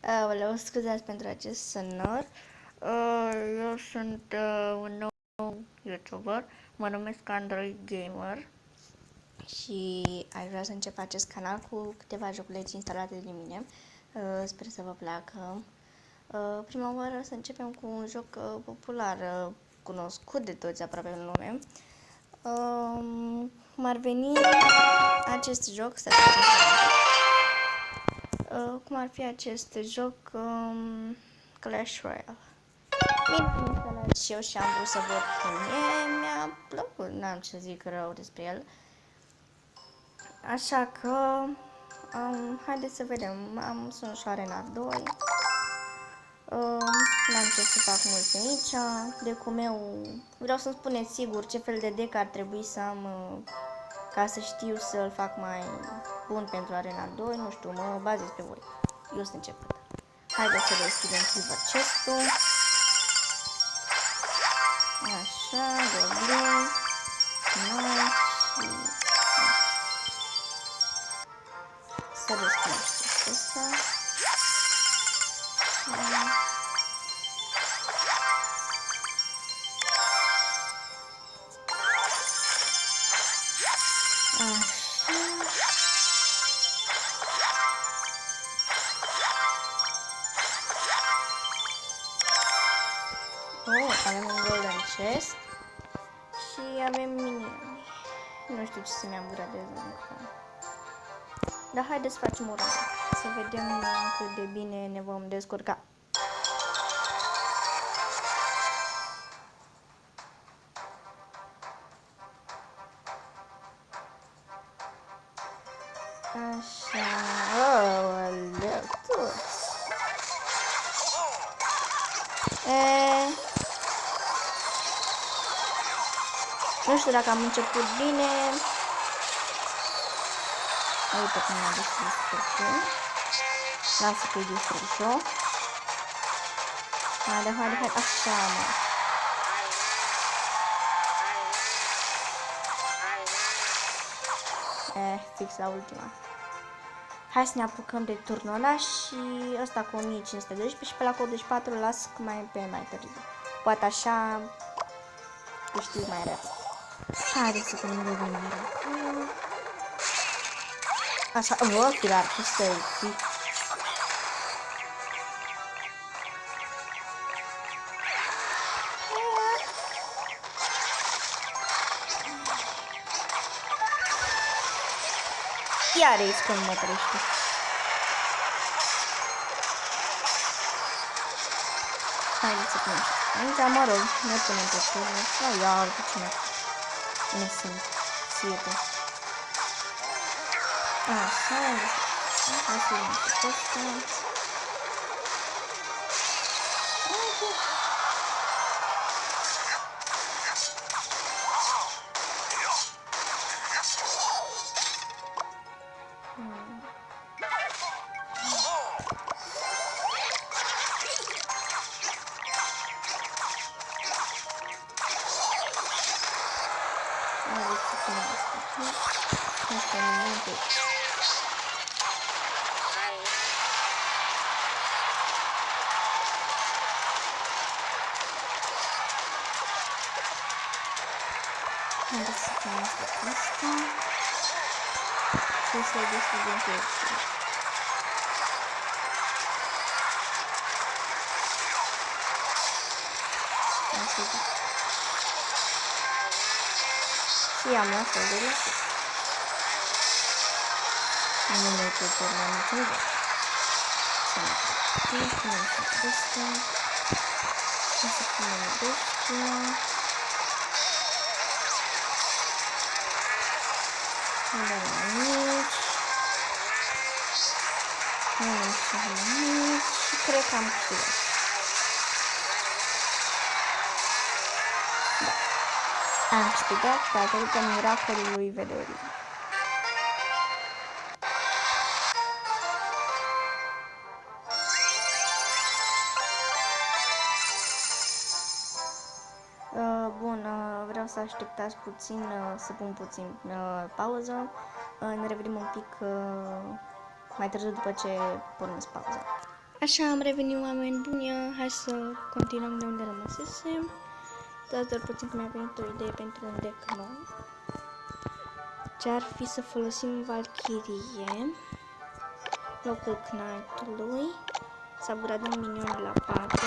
Aoleu, scuzați pentru acest sonor. Eu sunt un nou YouTuber, mă numesc Android Gamer și aș vrea să încep acest canal cu câteva joculețe instalate de mine. Sper să vă placă. Prima oară să începem cu un joc popular, cunoscut de toți aproape în lume. Cum ar veni acest joc, cum ar fi acest joc Clash Royale. Bine, am instalat și eu și am vrut să văd cum e, mi-a plăcut, n-am ce să zic rău despre el. Așa că, haideți să vedem, sunt și Arena 2. N-am ce să fac mult pe aici, decul meu, vreau să-mi spuneți sigur ce fel de deck ar trebui să am ca să știu să-l fac mai bun pentru Arena 2, nu știu, mă bazez pe voi. Eu sunt început. Haideți să deschidem Silver Chest-ul. Așa, goblin. Nice. Să deschidem chestul ăsta. Avem un golden chest și avem minioni. Nu știu ce să mi upgradez încă. Dar haideți să facem o rundă, să vedem cât de bine ne vom descurca. Așa, oleu, toți. Nu știu dacă am început bine. Uite cum m-a deschis totul. Lasă că-i distrug și eu. Haide, așa, mă. Fix la ultima. Hai să ne apucăm de turnul ăla și ăsta cu 1512 și pe la cu 84 las mai târziu. Poate așa câștig mai repede. Haideți să punem revenire. Așa, vă, firar cu selfie. Iar aici când mă trește. Haideți să punem aici, mă rog, ne punem pe turnul. Oh, ia, uite cine ne sunt siete. Așa, hai să vedem pe ăsta. Haideți să punem asta pe asta și să-i deschidem pe aici. Și am lăsat de lăsat. Nu mai pe turna niciun joc. Să ne punem, punem și pe ăsta. O să punem de ăsta. Punem aici. Punem și aici. Și cred că am câștigat. Da. Am câștigat datorită miracolului vederii. Bun, vreau să așteptați puțin, să pun puțin pauză. Ne revedem un pic mai târziu după ce pornesc pauza. Așa, am revenit, oameni buni. Hai să continuăm de unde rămăsesem. Dar puțin că mi-a venit o idee pentru un deck nou. Ce-ar fi să folosim Valkyrie, locul Knight-ului, să upgradăm minionii la 4.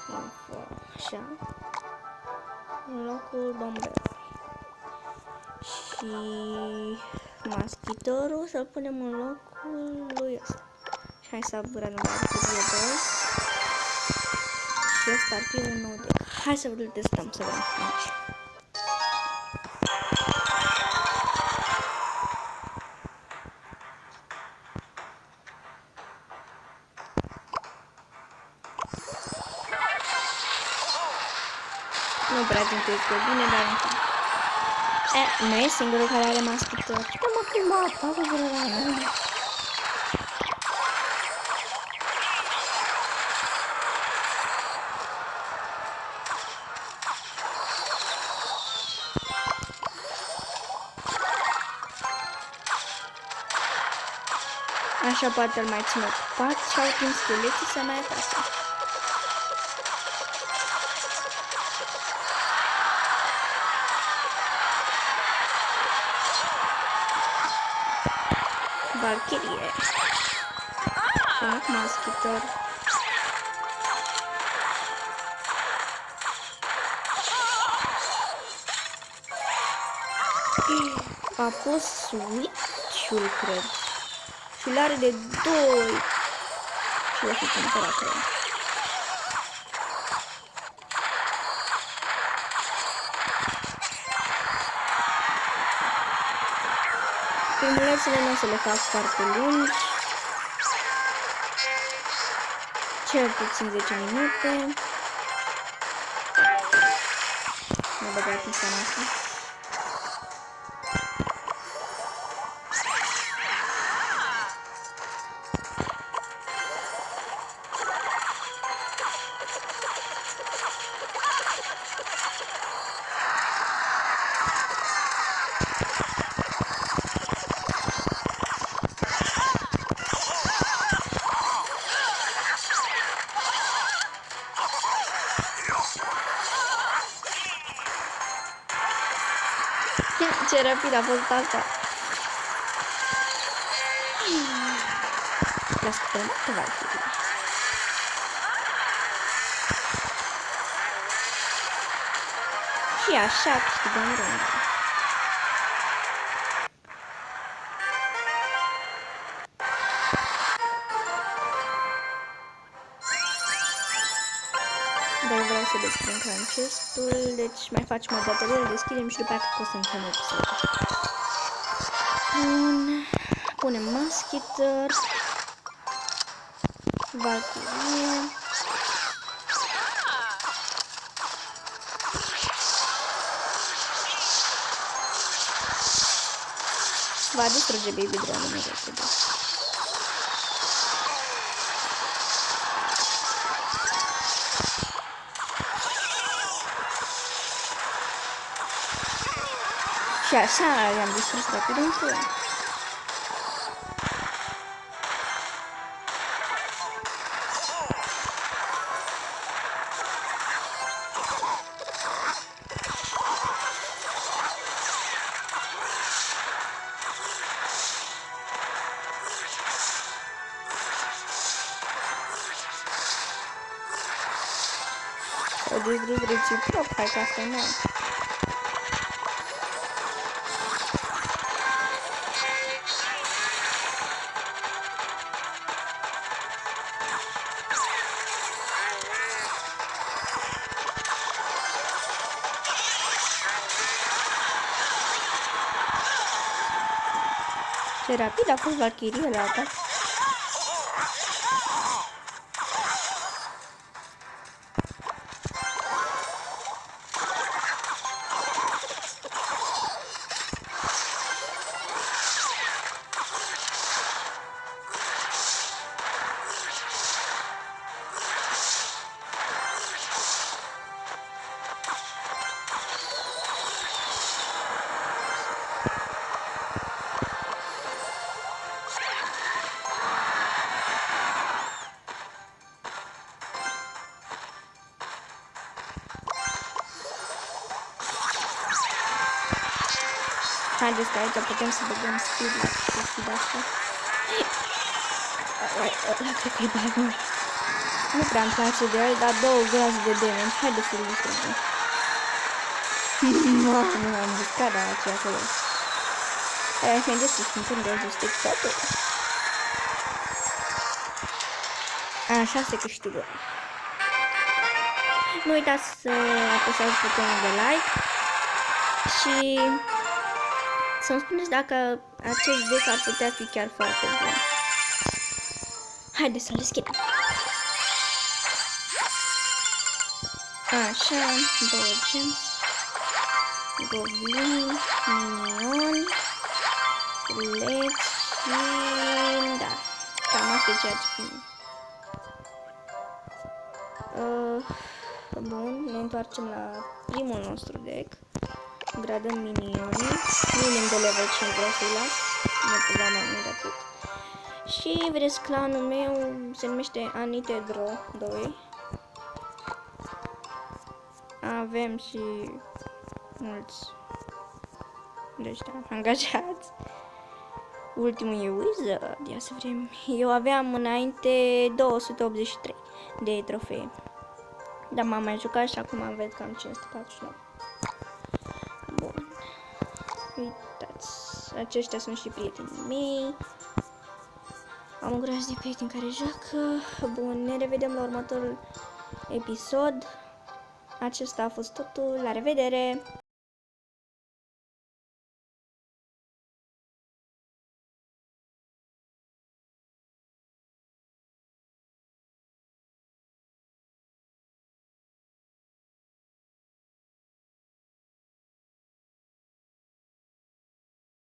Info, așa. În locul bomberului. Și maschitorul să-l punem în locul lui ăsta. Și hai să upgradăm Valkyrie 2. Și ăsta ar fi un nou deck. Hai să îl testăm, să vedem aici. Nu prea zic că este bine, dar încă. Nu e singurul care are maschitor. Dă-mă cu mapa, cu vreo. Așa poate îl mai țin ocupat și au timp scheleții să mai atace. Valkyrie. Un maschitor. A pus switch-ul, cred. Și l-are de 2. Și o să cumpăra, cred. Filmulețele nu o să le fac foarte lungi. Cel puțin 10 minute. M-a băgat în seama asta. Ce rapid a fost asta. L-ascultăm pe Valkyrie. Și așa câștigăm runda. Dar vreau să deschidem chestul, deci mai facem o dată, îl deschidem și după aceea o să încheiem episodul. Bun, punem maschitor, Valkyrie. Va distruge Baby Dragon repede. Și așa i-am distrus rapid un turn. O distrus reciproc, hai că asta e nouă. Ce rapid a fost Valkyrie la atac. haideți că aici putem să băgăm speed la chestii de-astea. Ăla cred că e barbar. Nu prea îmi place de el, dar 2 groaze de damage. Haideți să-l distrugem. Mamă, am buscat la aceea acolo. Haideți să schimbăm de stick totul. Așa se câștigă. Nu uitați să apăsați butonul de like și să-mi spuneți dacă acest deck ar putea fi chiar foarte bun. Haideți să-l deschidem. Așa, 2 gems, goblini, minioni, leți și... da, cam asta e ceea ce primim. Bun, ne întoarcem la primul nostru deck. Gradăm minionii, minim de level 5 vreau să-i las, nu puteam mai mult de atât. Și vedeți, clanul meu se numește Anitedro 2. Avem și mulți de ăștia angajați. Ultimul e Wizard, ia să vedem. Eu aveam înainte 283 de trofee. Dar m-am mai jucat și acum văd că am 549. Bun. Uitați, aceștia sunt și prietenii mei. Am un graj de prieteni care joacă. Bun, ne revedem la următorul episod. Acesta a fost totul. La revedere!